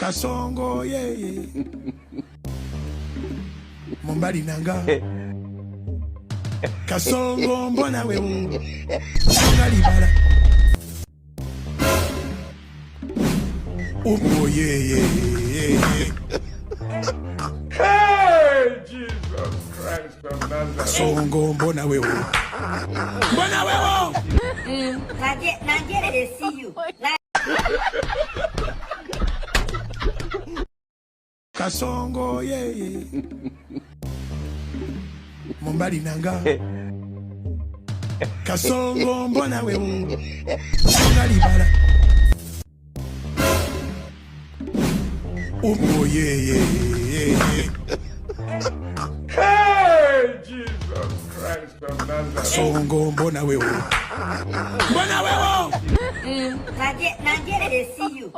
Kasongo yeye Mumbali nanga Kasongo mbona wewe Songa libala Upo yeye Hey, Jesus Christ of Nazareth. Kasongo mbona wewe Mbona wewe Nigeria, they see you. Kasongo yeye Mumbali nanga Kasongo mbona wewe Songa libala Upo yeye Hey, Jesus Christ of Nazareth. Kasongo mbona wewe Mbona wewe Nigeria, they see you.